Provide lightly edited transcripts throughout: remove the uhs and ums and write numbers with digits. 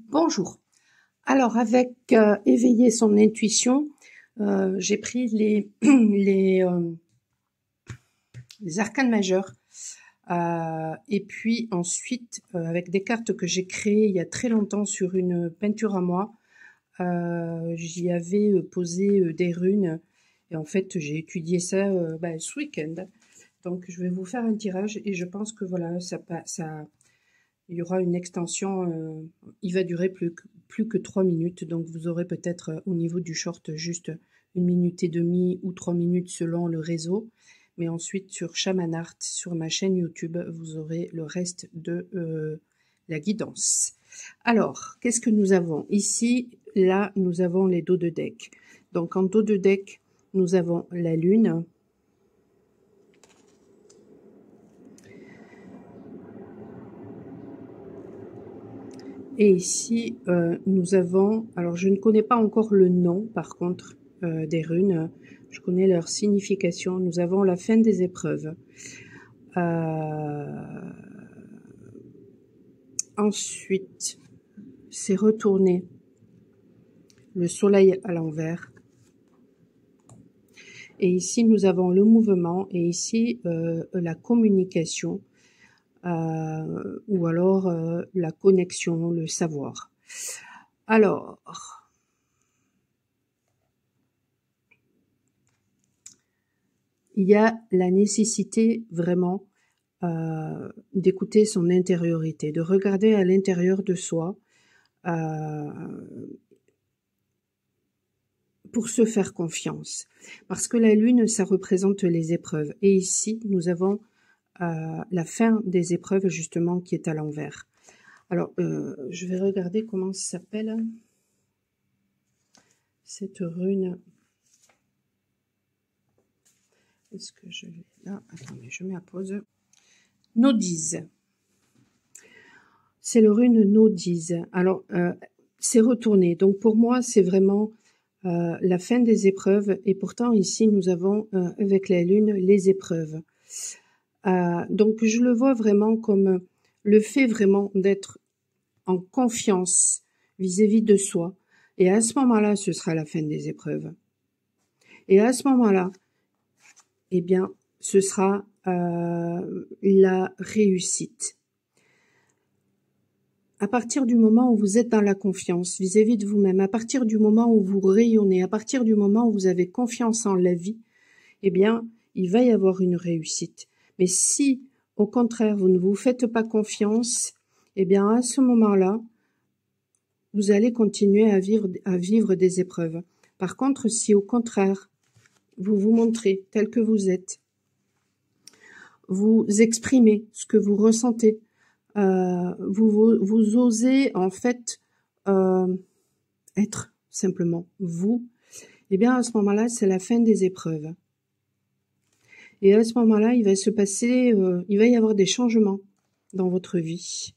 Bonjour. Alors, avec éveiller son intuition, j'ai pris les arcanes majeurs. Et puis ensuite, avec des cartes que j'ai créées il y a très longtemps sur une peinture à moi, j'y avais posé des runes. Et en fait, j'ai étudié ça ce week-end. Donc, je vais vous faire un tirage et je pense que voilà, il y aura une extension, il va durer plus que 3 minutes, donc vous aurez peut-être au niveau du short juste 1 minute et demie ou 3 minutes selon le réseau. Mais ensuite sur Shaman Art, sur ma chaîne YouTube, vous aurez le reste de la guidance. Alors, qu'est-ce que nous avons ici? Là, nous avons les dos de deck. Donc en dos de deck, nous avons la lune. Et ici, nous avons, alors je ne connais pas encore le nom, par contre, des runes, je connais leur signification. Nous avons la fin des épreuves. Ensuite, c'est retourner le soleil à l'envers. Et ici, nous avons le mouvement, et ici, la communication, ou alors la connexion, le savoir. Alors, il y a la nécessité vraiment d'écouter son intériorité, de regarder à l'intérieur de soi pour se faire confiance. Parce que la lune, ça représente les épreuves. Et ici, nous avons la fin des épreuves justement qui est à l'envers. Alors, je vais regarder comment ça s'appelle cette rune. Est-ce que je l'ai là? Attendez, je mets à pause. Nodise. C'est le rune Nodise. Alors, c'est retourné. Donc, pour moi, c'est vraiment la fin des épreuves. Et pourtant, ici, nous avons, avec la lune, les épreuves. Donc, je le vois vraiment comme le fait vraiment d'être en confiance vis-à-vis de soi. Et à ce moment-là, ce sera la fin des épreuves. Et à ce moment-là, eh bien, ce sera la réussite. À partir du moment où vous êtes dans la confiance vis-à-vis de vous-même, à partir du moment où vous rayonnez, à partir du moment où vous avez confiance en la vie, eh bien, il va y avoir une réussite. Mais si, au contraire, vous ne vous faites pas confiance, eh bien, à ce moment-là, vous allez continuer à vivre des épreuves. Par contre, si au contraire, vous vous montrez tel que vous êtes, vous exprimez ce que vous ressentez, vous osez en fait être simplement vous, eh bien à ce moment-là, c'est la fin des épreuves. Et à ce moment-là, il va se passer, il va y avoir des changements dans votre vie.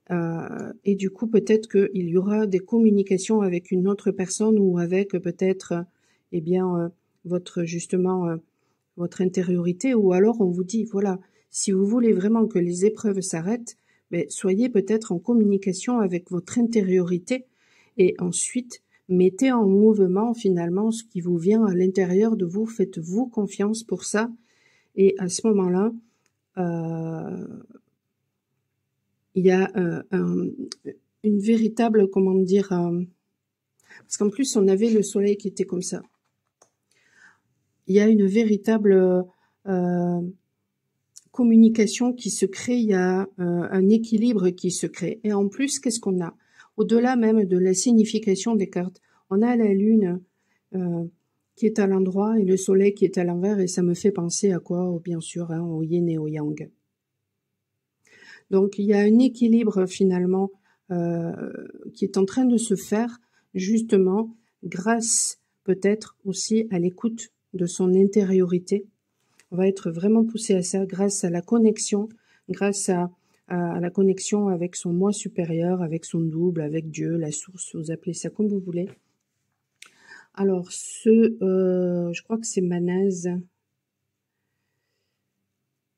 Et du coup, peut-être qu'il y aura des communications avec une autre personne ou avec peut-être, eh bien, votre justement votre intériorité, ou alors on vous dit voilà, si vous voulez vraiment que les épreuves s'arrêtent, ben, soyez peut-être en communication avec votre intériorité et ensuite mettez en mouvement finalement ce qui vous vient à l'intérieur de vous, faites-vous confiance pour ça et à ce moment-là, il y a une véritable, comment dire, parce qu'en plus on avait le soleil qui était comme ça. Il y a une véritable communication qui se crée, il y a un équilibre qui se crée. Et en plus, qu'est-ce qu'on a? Au-delà même de la signification des cartes, on a la lune qui est à l'endroit et le soleil qui est à l'envers, et ça me fait penser à quoi? Bien sûr, hein, au yin et au yang. Donc il y a un équilibre finalement qui est en train de se faire justement grâce peut-être aussi à l'écoute de son intériorité. On va être vraiment poussé à ça grâce à la connexion, grâce à la connexion avec son moi supérieur, avec son double, avec Dieu, la source, vous appelez ça comme vous voulez. Alors je crois que c'est Manaz.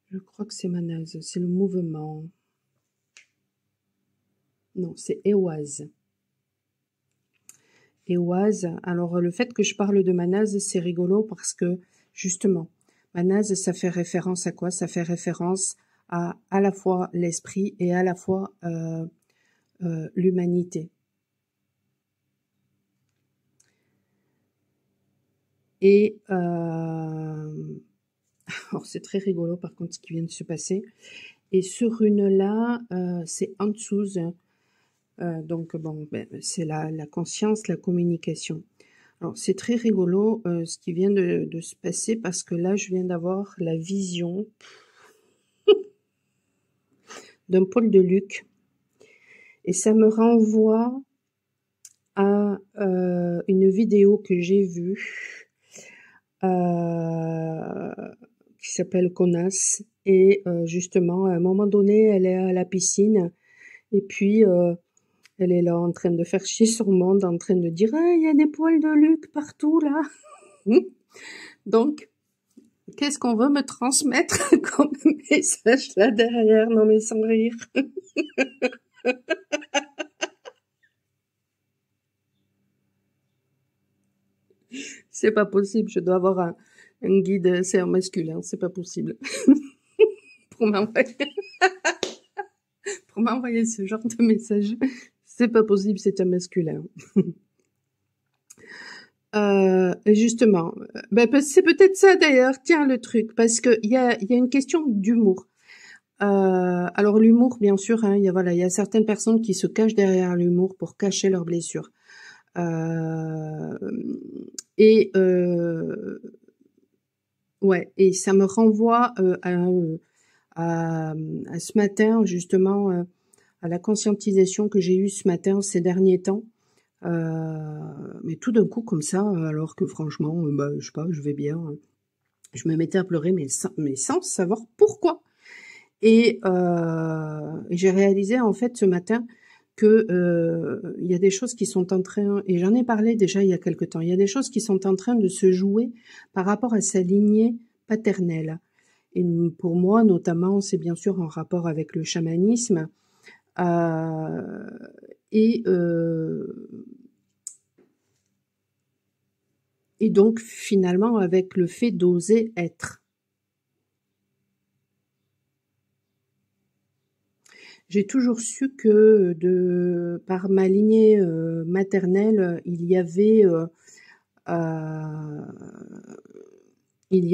Je crois que c'est Manaz, c'est le mouvement. Non, c'est Ehwaz. Ehwaz. Alors, le fait que je parle de Manaz, c'est rigolo parce que, justement, Manaz, ça fait référence à quoi? Ça fait référence à la fois l'esprit et à la fois l'humanité. Et alors c'est très rigolo par contre ce qui vient de se passer. Et ce rune-là, c'est Antsuz. Donc bon, ben, c'est la conscience, la communication. Alors c'est très rigolo ce qui vient de se passer parce que là je viens d'avoir la vision d'un pôle de Luc et ça me renvoie à une vidéo que j'ai vue qui s'appelle Connasse et justement à un moment donné elle est à la piscine et puis elle est là en train de faire chier son monde, en train de dire ah, il y a des poils de Luc partout là. Donc qu'est-ce qu'on veut me transmettre comme message là derrière? Non mais sans rire. C'est pas possible, je dois avoir un guide, c'est un masculin, c'est pas possible. pour m'envoyer pour m'envoyer ce genre de message, c'est pas possible, c'est un masculin. Et justement, ben, c'est peut-être ça d'ailleurs, tiens le truc, parce que il y a une question d'humour. Alors l'humour, bien sûr, hein, il y a certaines personnes qui se cachent derrière l'humour pour cacher leurs blessures. Et ouais, et ça me renvoie à ce matin justement, à la conscientisation que j'ai eue ce matin ces derniers temps. Mais tout d'un coup comme ça, alors que franchement, bah, je sais pas, je vais bien. Je me mettais à pleurer, mais sans savoir pourquoi. Et j'ai réalisé en fait ce matin que il y a des choses qui sont en train, et j'en ai parlé déjà il y a quelque temps, il y a des choses qui sont en train de se jouer par rapport à sa lignée paternelle. Et pour moi, notamment, c'est bien sûr en rapport avec le chamanisme. Euh, et, euh, et donc, finalement, avec le fait d'oser être. J'ai toujours su que par ma lignée maternelle, euh, il y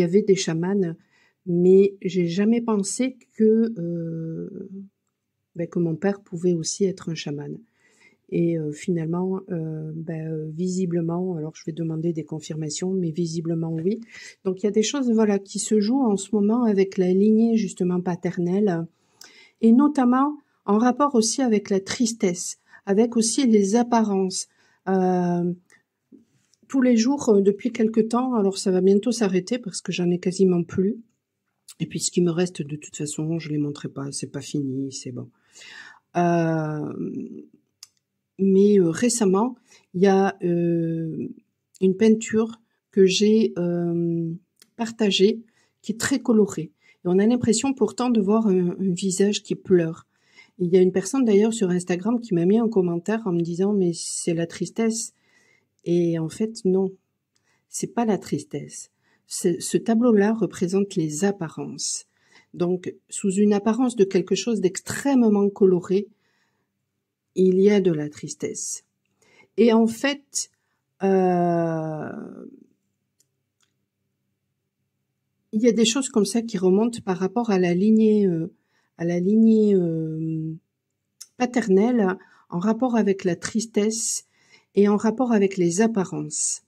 avait des chamans, mais j'ai jamais pensé que mon père pouvait aussi être un chaman. Et finalement, visiblement, alors je vais demander des confirmations, mais visiblement oui. Donc il y a des choses voilà qui se jouent en ce moment avec la lignée justement paternelle, et notamment en rapport aussi avec la tristesse, avec aussi les apparences. Euh, Tous les jours, depuis quelque temps, alors ça va bientôt s'arrêter parce que j'en ai quasiment plus. Et puis ce qui me reste de toute façon, je les montrerai pas, c'est pas fini, c'est bon. Euh, mais récemment, il y a une peinture que j'ai partagée qui est très colorée. Et on a l'impression pourtant de voir un visage qui pleure. Et il y a une personne d'ailleurs sur Instagram qui m'a mis un commentaire en me disant mais c'est la tristesse. Et en fait non, c'est pas la tristesse. Ce tableau-là représente les apparences. Donc sous une apparence de quelque chose d'extrêmement coloré, il y a de la tristesse. Et en fait, il y a des choses comme ça qui remontent par rapport à la lignée paternelle, en rapport avec la tristesse et en rapport avec les apparences.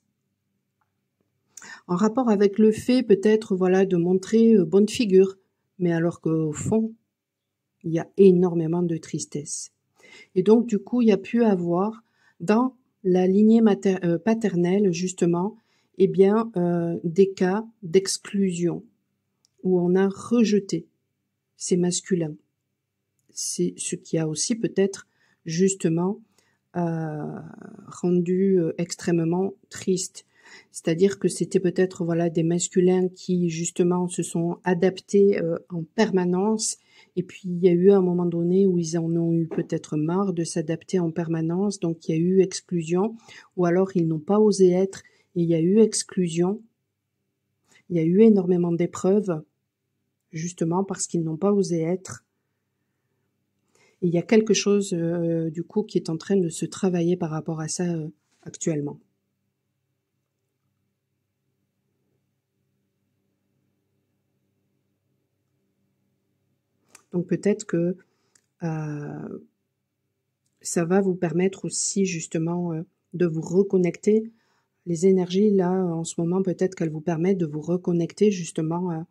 En rapport avec le fait peut-être voilà de montrer bonne figure, mais alors qu'au fond, il y a énormément de tristesse. Et donc du coup, il y a pu avoir dans la lignée paternelle justement, eh bien des cas d'exclusion où on a rejeté ces masculins. C'est ce qui a aussi peut-être justement rendu extrêmement triste. C'est-à-dire que c'était peut-être voilà des masculins qui justement se sont adaptés en permanence Et puis, il y a eu un moment donné où ils en ont eu peut-être marre de s'adapter en permanence. Donc, il y a eu exclusion. Ou alors, ils n'ont pas osé être et il y a eu exclusion. Il y a eu énormément d'épreuves, justement parce qu'ils n'ont pas osé être. Et il y a quelque chose, du coup, qui est en train de se travailler par rapport à ça actuellement. Donc peut-être que ça va vous permettre aussi justement de vous reconnecter. Les énergies là en ce moment, peut-être qu'elles vous permettent de vous reconnecter justement à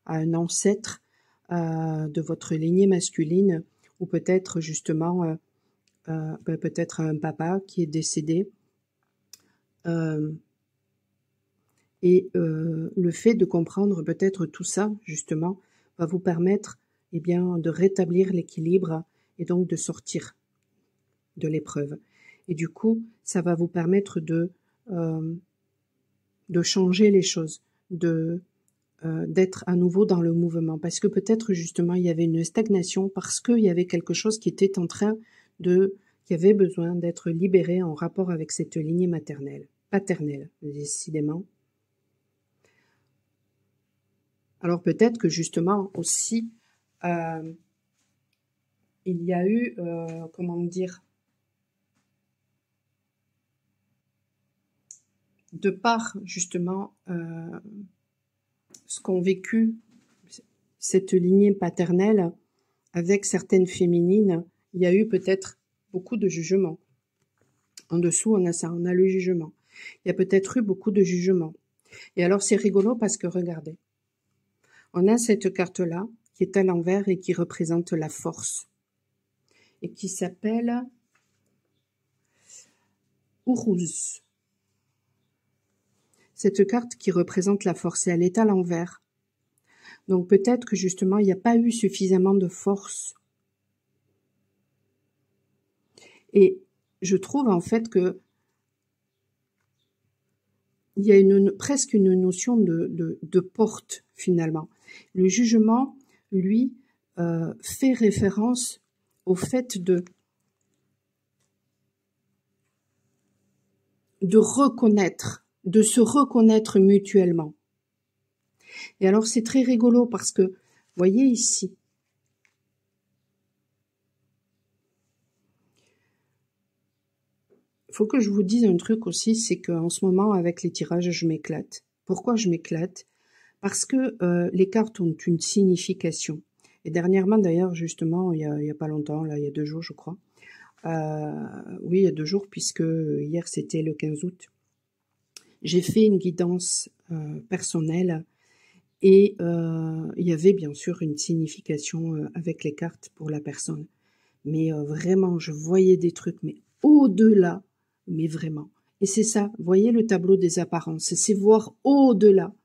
un ancêtre de votre lignée masculine, ou peut-être justement peut-être un papa qui est décédé. Et le fait de comprendre peut-être tout ça justement va vous permettre de rétablir l'équilibre et donc de sortir de l'épreuve. Et du coup, ça va vous permettre de changer les choses, d'être à nouveau dans le mouvement. Parce que peut-être justement il y avait une stagnation, parce qu'il y avait quelque chose qui était en train qui avait besoin d'être libéré en rapport avec cette lignée paternelle, décidément. Alors peut-être que justement aussi, il y a eu, comment dire, de par justement ce qu'ont vécu cette lignée paternelle avec certaines féminines, il y a eu peut-être beaucoup de jugements. En dessous, on a ça, on a le jugement. Il y a peut-être eu beaucoup de jugements. Et alors c'est rigolo parce que regardez, on a cette carte-là qui est à l'envers et qui représente la force et qui s'appelle Uruz. Cette carte qui représente la force, et elle est à l'envers. Donc peut-être que justement, il n'y a pas eu suffisamment de force. Et je trouve en fait que il y a presque une notion de porte finalement. Le jugement, lui, fait référence au fait de reconnaître, de se reconnaître mutuellement. Et alors c'est très rigolo parce que, voyez ici, il faut que je vous dise un truc aussi, c'est qu'en ce moment avec les tirages, je m'éclate. Pourquoi je m'éclate? Parce que les cartes ont une signification. Et dernièrement d'ailleurs, justement, il y a pas longtemps, là, il y a 2 jours je crois, oui, il y a 2 jours, puisque hier c'était le 15 août, j'ai fait une guidance personnelle et il y avait bien sûr une signification avec les cartes pour la personne. Mais vraiment, je voyais des trucs, mais au-delà, mais vraiment. Et c'est ça, voyez le tableau des apparences, c'est voir au-delà.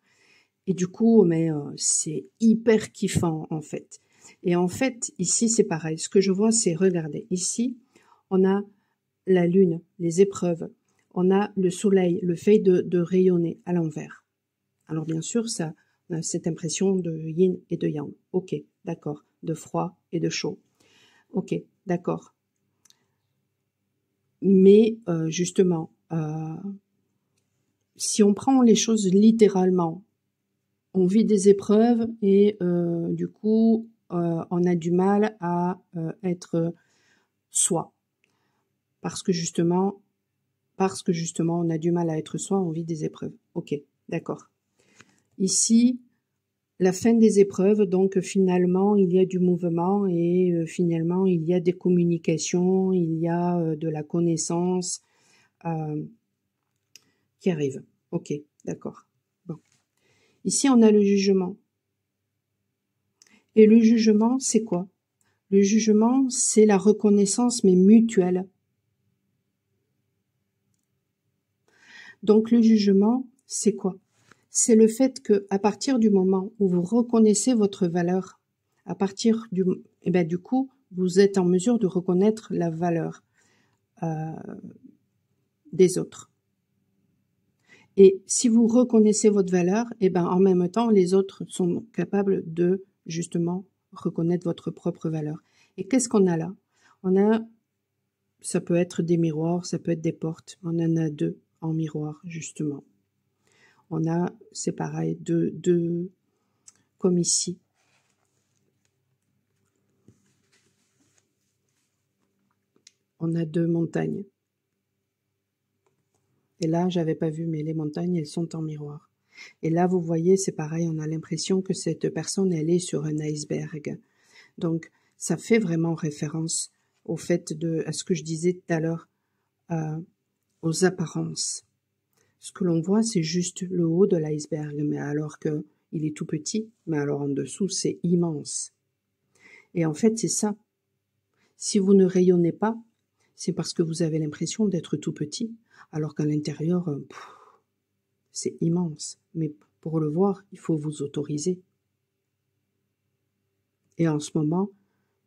Et du coup, mais c'est hyper kiffant en fait. Et en fait, ici c'est pareil. Ce que je vois, c'est, regardez, ici, on a la lune, les épreuves, on a le soleil, le fait de rayonner à l'envers. Alors bien sûr, ça, on a cette impression de yin et de yang. Ok, d'accord. De froid et de chaud. Ok, d'accord. Mais justement, si on prend les choses littéralement, on vit des épreuves et du coup, on a du mal à être soi. Parce que justement, on a du mal à être soi, on vit des épreuves. Ok, d'accord. Ici, la fin des épreuves, donc finalement, il y a du mouvement et finalement, il y a des communications, il y a de la connaissance qui arrive. Ok, d'accord. Bon. Ici, on a le jugement. Et le jugement, c'est quoi? Le jugement, c'est la reconnaissance, mais mutuelle. Donc le jugement, c'est quoi? C'est le fait que, à partir du moment où vous reconnaissez votre valeur, à partir du coup, vous êtes en mesure de reconnaître la valeur des autres. Et si vous reconnaissez votre valeur, en même temps, les autres sont capables de justement reconnaître votre propre valeur. Et qu'est-ce qu'on a là? On a, ça peut être des miroirs, ça peut être des portes. On en a 2 en miroir, justement. On a, c'est pareil, deux comme ici. On a 2 montagnes. Et là, j'avais pas vu, mais les montagnes, elles sont en miroir. Et là, vous voyez, c'est pareil, on a l'impression que cette personne, elle est sur un iceberg. Donc, ça fait vraiment référence au fait à ce que je disais tout à l'heure, aux apparences. Ce que l'on voit, c'est juste le haut de l'iceberg, mais alors que il est tout petit, mais alors en dessous, c'est immense. Et en fait, c'est ça. Si vous ne rayonnez pas, c'est parce que vous avez l'impression d'être tout petit, alors qu'à l'intérieur, c'est immense. Mais pour le voir, il faut vous autoriser. Et en ce moment,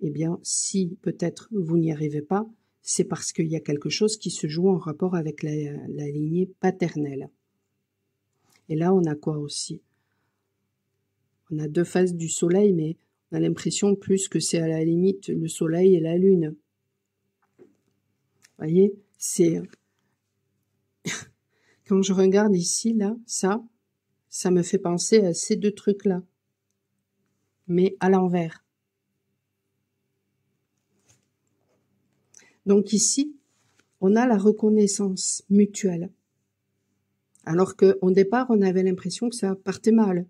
eh bien, si peut-être vous n'y arrivez pas, c'est parce qu'il y a quelque chose qui se joue en rapport avec la lignée paternelle. Et là, on a quoi aussi? On a 2 faces du soleil, mais on a l'impression plus que c'est à la limite le soleil et la lune. Vous voyez, c'est... Quand je regarde ici, là, ça me fait penser à ces 2 trucs-là, mais à l'envers. Donc ici, on a la reconnaissance mutuelle. Alors qu'au départ, on avait l'impression que ça partait mal.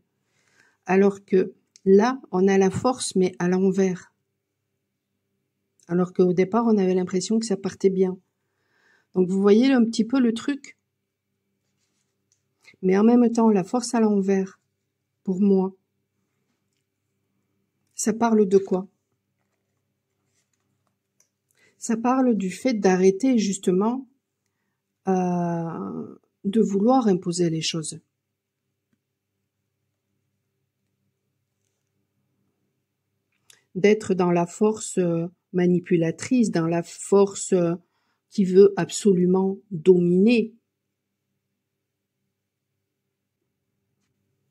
Alors que là, on a la force, mais à l'envers. Alors qu'au départ, on avait l'impression que ça partait bien. Donc vous voyez un petit peu le truc. Mais en même temps, la force à l'envers, pour moi, ça parle de quoi? Ça parle du fait d'arrêter justement de vouloir imposer les choses. D'être dans la force manipulatrice, dans la force qui veut absolument dominer.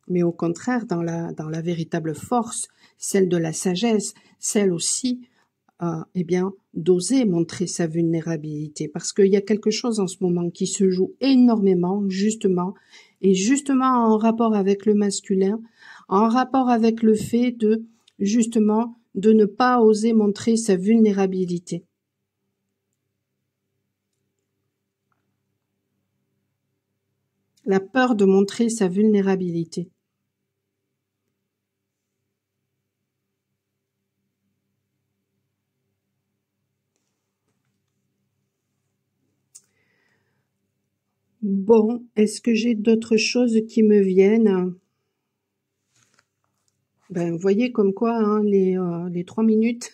Mais au contraire, dans la véritable force, celle de la sagesse, celle aussi, eh bien, d'oser montrer sa vulnérabilité. Parce qu'il y a quelque chose en ce moment qui se joue énormément, justement, et justement en rapport avec le masculin, en rapport avec le fait de, justement, de ne pas oser montrer sa vulnérabilité. La peur de montrer sa vulnérabilité. Bon, est-ce que j'ai d'autres choses qui me viennent? Ben, vous voyez comme quoi hein, les 3 minutes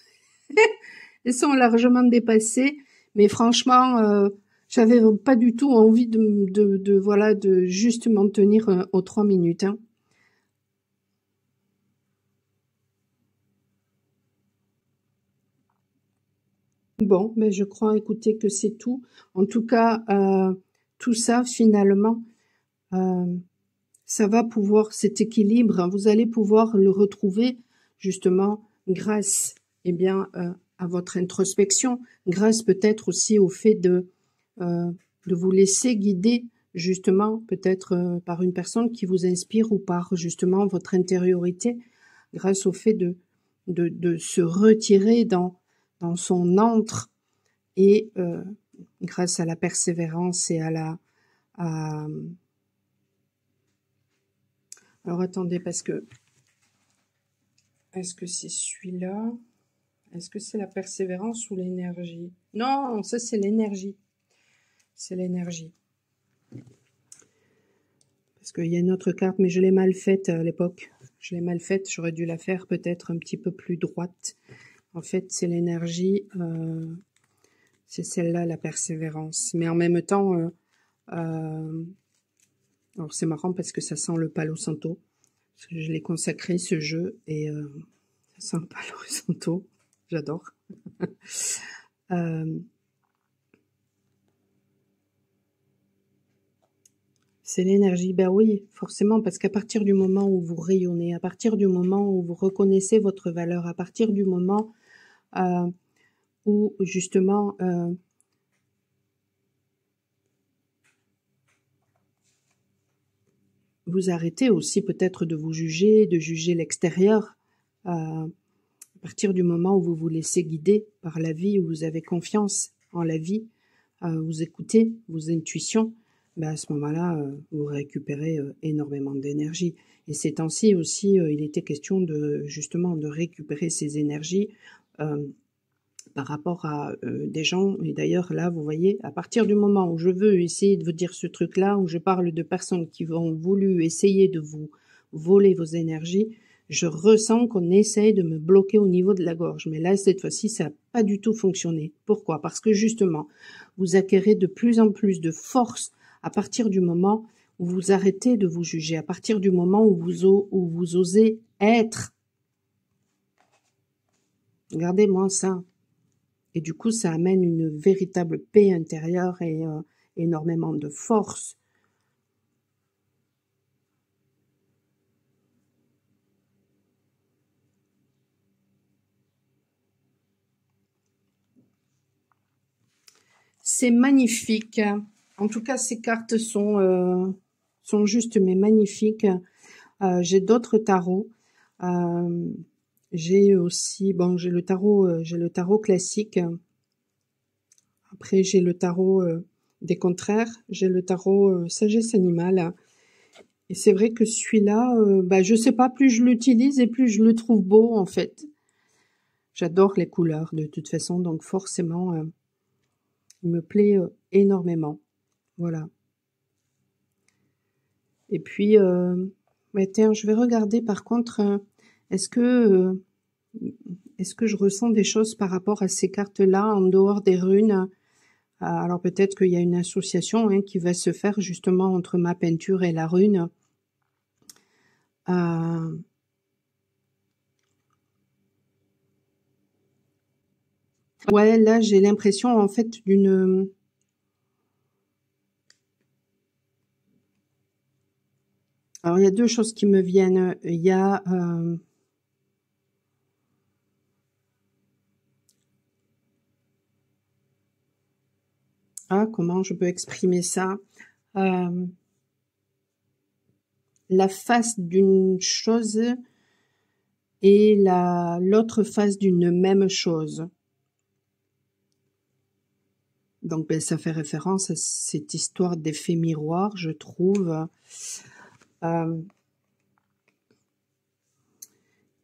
elles sont largement dépassées, mais franchement, j'avais pas du tout envie voilà de juste m'en tenir aux 3 minutes. Hein. Bon, mais je crois, écoutez, que c'est tout. En tout cas, tout ça finalement, euh, ça va pouvoir cet équilibre. Hein, vous allez pouvoir le retrouver justement grâce, eh bien, à votre introspection, grâce peut-être aussi au fait de vous laisser guider justement peut-être par une personne qui vous inspire ou par justement votre intériorité, grâce au fait de se retirer dans son antre et grâce à la persévérance et alors attendez parce que est-ce que c'est celui-là? Est-ce que c'est la persévérance ou l'énergie? Non, ça c'est l'énergie. C'est l'énergie. Parce qu'il y a une autre carte, mais je l'ai mal faite à l'époque. Je l'ai mal faite, j'aurais dû la faire peut-être un petit peu plus droite. En fait, c'est l'énergie, c'est celle-là, la persévérance. Mais en même temps, alors c'est marrant parce que ça sent le Palo Santo. Parce que je l'ai consacré ce jeu et ça sent le Palo Santo. J'adore. C'est l'énergie. Ben oui, forcément, parce qu'à partir du moment où vous rayonnez, à partir du moment où vous reconnaissez votre valeur, à partir du moment où justement vous arrêtez aussi peut-être de vous juger, de juger l'extérieur, à partir du moment où vous vous laissez guider par la vie, où vous avez confiance en la vie, vous écoutez vos intuitions, ben à ce moment-là, vous récupérez énormément d'énergie. Et ces temps-ci aussi, il était question de justement de récupérer ces énergies par rapport à des gens. Et d'ailleurs, là, vous voyez, à partir du moment où je veux essayer de vous dire ce truc-là, où je parle de personnes qui ont voulu essayer de vous voler vos énergies, je ressens qu'on essaye de me bloquer au niveau de la gorge. Mais là, cette fois-ci, ça n'a pas du tout fonctionné. Pourquoi? Parce que justement, vous acquérez de plus en plus de force à partir du moment où vous arrêtez de vous juger, à partir du moment où vous osez être. Regardez-moi ça. Et du coup, ça amène une véritable paix intérieure et énormément de force. C'est magnifique. En tout cas, ces cartes sont juste mais magnifiques. J'ai d'autres tarots. J'ai aussi, bon, j'ai le tarot classique. Après, j'ai le tarot des contraires. J'ai le tarot sagesse animale. Et c'est vrai que celui-là, bah, je sais pas, plus je l'utilise et plus je le trouve beau, en fait. J'adore les couleurs, de toute façon, donc forcément, il me plaît énormément. Voilà. Et puis, ouais, tiens, je vais regarder par contre, est-ce que je ressens des choses par rapport à ces cartes-là en dehors des runes? Alors peut-être qu'il y a une association hein, qui va se faire justement entre ma peinture et la rune. Ouais, là j'ai l'impression en fait d'une... Alors il y a deux choses qui me viennent. Il y a... comment je peux exprimer ça? La face d'une chose et l'autre face d'une même chose. Donc, ben, ça fait référence à cette histoire d'effet miroir, je trouve.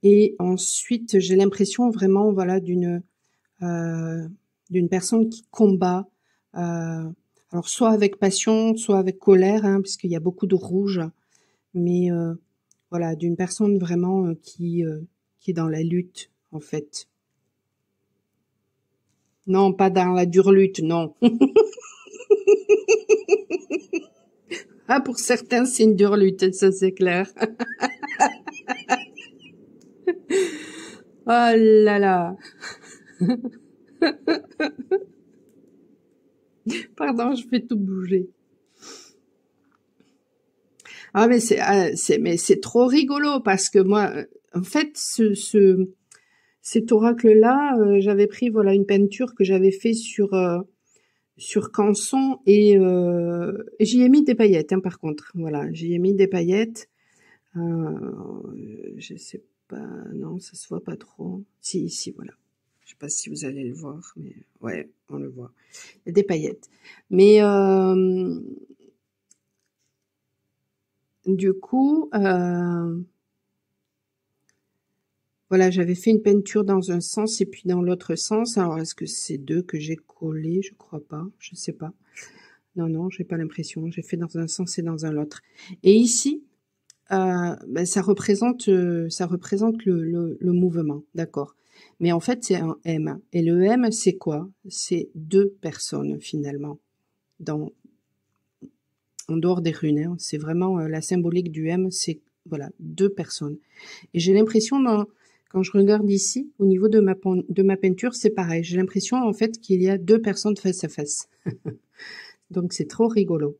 Et ensuite, j'ai l'impression vraiment, voilà, d'une personne qui combat. Alors, soit avec passion, soit avec colère, hein, puisqu'il y a beaucoup de rouge. Mais voilà, d'une personne vraiment qui est dans la lutte, en fait. Non, pas dans la dure lutte, non. Ah, pour certains, c'est une dure lutte, ça c'est clair. Oh là là. Pardon, je fais tout bouger. Ah mais c'est trop rigolo parce que moi, en fait, cet oracle-là, j'avais pris voilà une peinture que j'avais fait sur canson et j'y ai mis des paillettes. Hein, par contre, voilà, j'y ai mis des paillettes. Je sais pas, non, ça se voit pas trop. Si, ici, voilà. Je sais pas si vous allez le voir, mais ouais, on le voit. Il y a des paillettes. Mais du coup, voilà, j'avais fait une peinture dans un sens et puis dans l'autre sens. Alors, est-ce que c'est deux que j'ai collés? Je crois pas, je sais pas. Non, non, j'ai pas l'impression. J'ai fait dans un sens et dans un autre. Et ici, ben, ça représente le mouvement, d'accord. Mais en fait, c'est un M. Et le M, c'est quoi? C'est deux personnes, finalement, en dehors des runes. Hein. C'est vraiment la symbolique du M, c'est voilà, deux personnes. Et j'ai l'impression, quand je regarde ici, au niveau de ma peinture, c'est pareil. J'ai l'impression, en fait, qu'il y a deux personnes face à face. Donc, c'est trop rigolo.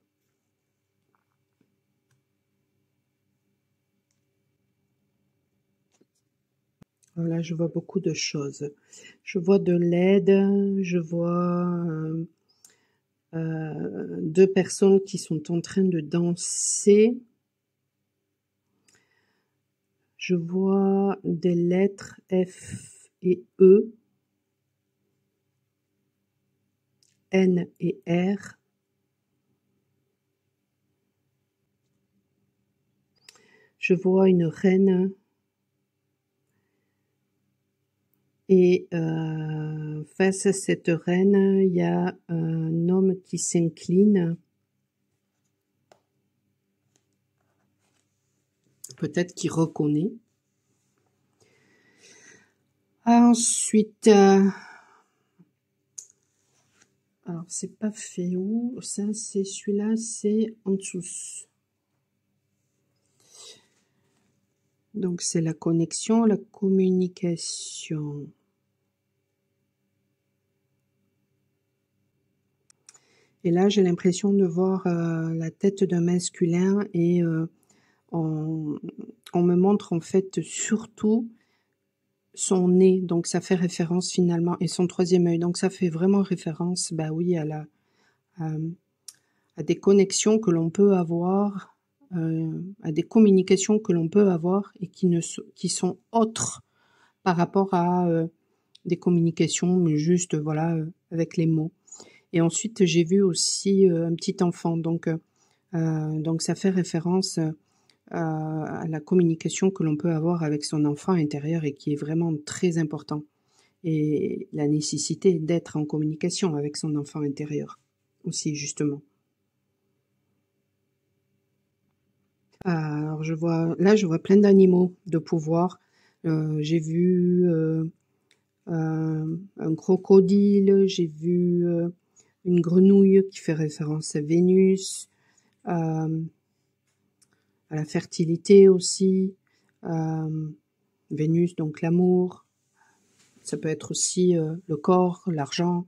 Alors là, je vois beaucoup de choses. Je vois de l'aide, je vois deux personnes qui sont en train de danser. Je vois des lettres F et E, N et R. Je vois une reine et face à cette reine, il y a un homme qui s'incline. Peut-être qu'il reconnaît. Ensuite, alors c'est pas fait où, ça c'est celui-là, c'est en dessous. Donc c'est la connexion, la communication. Et là j'ai l'impression de voir la tête d'un masculin et on me montre en fait surtout son nez, donc ça fait référence finalement, et son troisième œil, donc ça fait vraiment référence, bah oui, à des connexions que l'on peut avoir, à des communications que l'on peut avoir et qui sont autres par rapport à des communications, mais juste voilà avec les mots. Et ensuite j'ai vu aussi un petit enfant, donc ça fait référence à la communication que l'on peut avoir avec son enfant intérieur et qui est vraiment très important. Et la nécessité d'être en communication avec son enfant intérieur aussi, justement. Alors je vois plein d'animaux de pouvoir. J'ai vu un crocodile, j'ai vu une grenouille qui fait référence à Vénus, euh, à la fertilité aussi, Vénus donc l'amour, ça peut être aussi le corps, l'argent.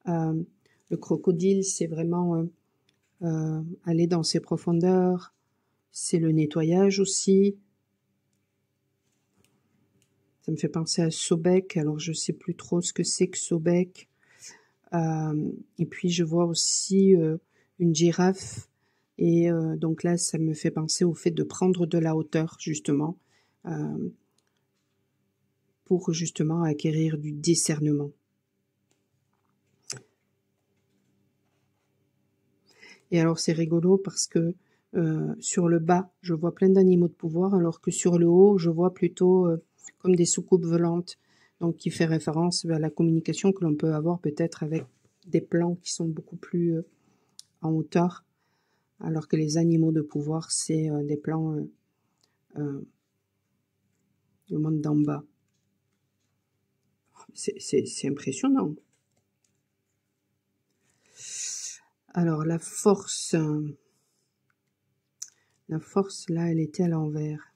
Le crocodile, c'est vraiment aller dans ses profondeurs, c'est le nettoyage aussi. Ça me fait penser à Sobek, alors je sais plus trop ce que c'est que Sobek. Et puis je vois aussi une girafe, et donc là ça me fait penser au fait de prendre de la hauteur justement, pour justement acquérir du discernement. Et alors c'est rigolo parce que sur le bas je vois plein d'animaux de pouvoir, alors que sur le haut je vois plutôt comme des soucoupes volantes, donc qui fait référence à la communication que l'on peut avoir peut-être avec des plans qui sont beaucoup plus en hauteur, alors que les animaux de pouvoir c'est des plans du monde d'en bas. C'est impressionnant. Alors la force là elle était à l'envers.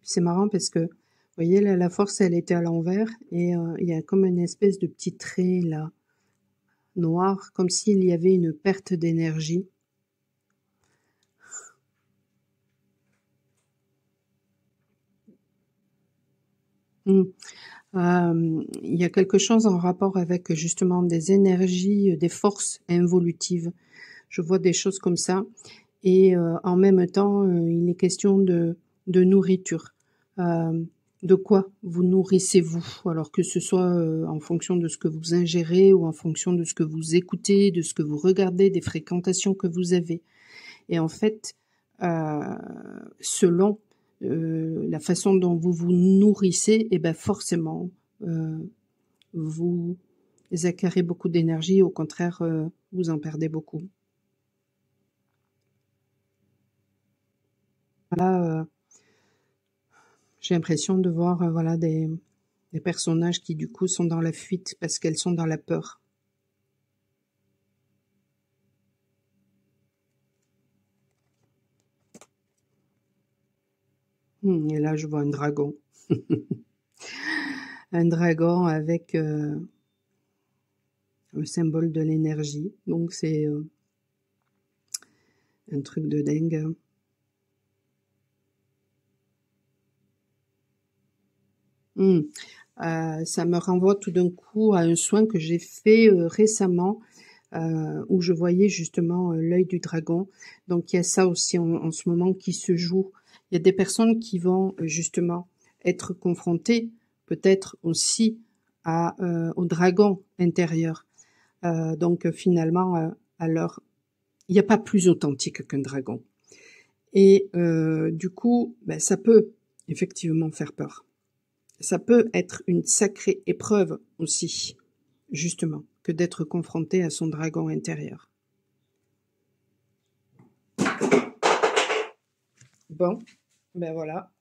C'est marrant parce que, vous voyez, là, la force, elle était à l'envers et il y a comme une espèce de petit trait là, noir, comme s'il y avait une perte d'énergie. Il y a quelque chose en rapport avec justement des énergies, des forces involutives. Je vois des choses comme ça. Et en même temps, il est question de nourriture. De quoi vous nourrissez-vous? Alors que ce soit en fonction de ce que vous ingérez ou en fonction de ce que vous écoutez, de ce que vous regardez, des fréquentations que vous avez. Et en fait, selon la façon dont vous vous nourrissez, et ben forcément, vous acquérez beaucoup d'énergie. Au contraire, vous en perdez beaucoup. Là, j'ai l'impression de voir voilà des personnages qui du coup sont dans la fuite parce qu'elles sont dans la peur. Et là, je vois un dragon. un dragon avec le symbole de l'énergie. Donc c'est un truc de dingue. Ça me renvoie tout d'un coup à un soin que j'ai fait récemment, où je voyais justement l'œil du dragon. Donc il y a ça aussi en ce moment qui se joue. Il y a des personnes qui vont justement être confrontées peut-être aussi au dragon intérieur. Donc finalement, alors il n'y a pas plus authentique qu'un dragon. Et du coup, ben, ça peut effectivement faire peur. Ça peut être une sacrée épreuve aussi, justement, que d'être confronté à son dragon intérieur. Bon, ben voilà.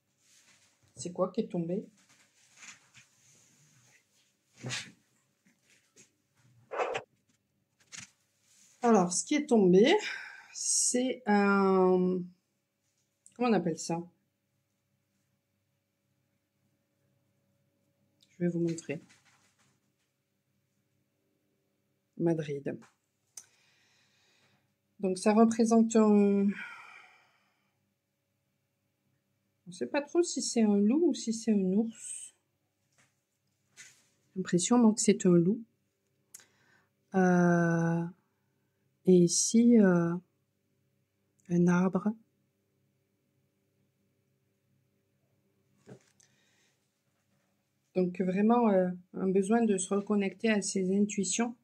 C'est quoi qui est tombé? Alors, ce qui est tombé, c'est un... Comment on appelle ça? Je vais vous montrer. Madrid. Donc ça représente un... On ne sait pas trop si c'est un loup ou si c'est un ours. J'ai l'impression que c'est un loup. Et ici, un arbre. Donc vraiment un besoin de se reconnecter à ses intuitions.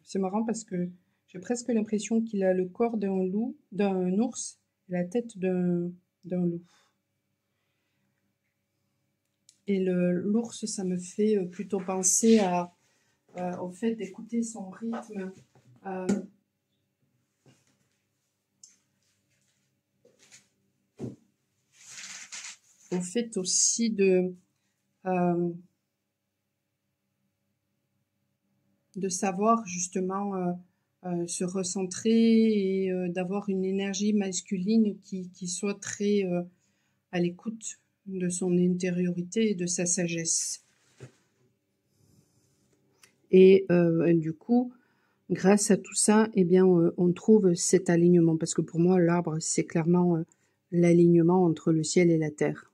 C'est marrant parce que j'ai presque l'impression qu'il a le corps d'un loup, d'un ours, et la tête d'un loup. Et l'ours, ça me fait plutôt penser au fait d'écouter son rythme. Au fait aussi de savoir justement se recentrer et d'avoir une énergie masculine qui soit très à l'écoute de son intériorité et de sa sagesse. Et du coup, grâce à tout ça, eh bien, on trouve cet alignement. Parce que pour moi, l'arbre, c'est clairement l'alignement entre le ciel et la terre.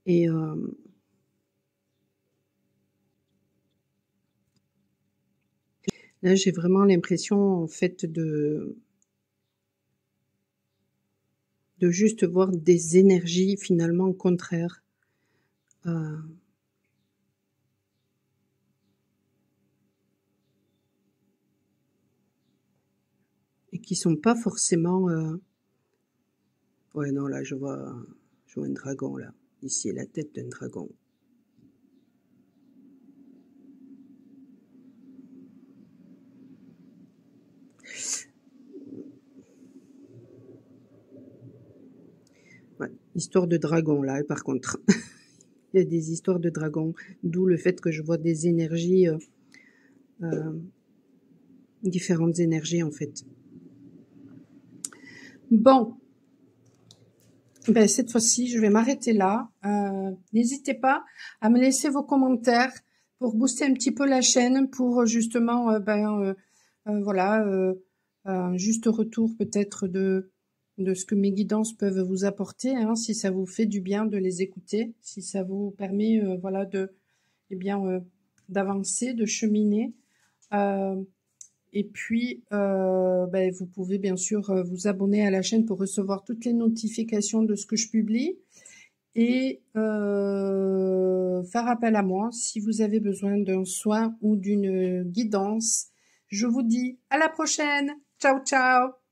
Et là, j'ai vraiment l'impression, en fait, de juste voir des énergies finalement contraires. Et qui sont pas forcément... Ouais, non, là, je vois un dragon, là. Ici, la tête d'un dragon. Ouais, histoire de dragon, là, par contre. Il y a des histoires de dragons, d'où le fait que je vois des énergies, différentes énergies, en fait. Bon. Ben, cette fois-ci, je vais m'arrêter là. N'hésitez pas à me laisser vos commentaires pour booster un petit peu la chaîne, pour justement, voilà, un juste retour peut-être de ce que mes guidances peuvent vous apporter, hein, si ça vous fait du bien de les écouter, si ça vous permet, voilà, d'avancer, de cheminer. Et puis, vous pouvez bien sûr vous abonner à la chaîne pour recevoir toutes les notifications de ce que je publie et faire appel à moi si vous avez besoin d'un soin ou d'une guidance. Je vous dis à la prochaine. Ciao, ciao!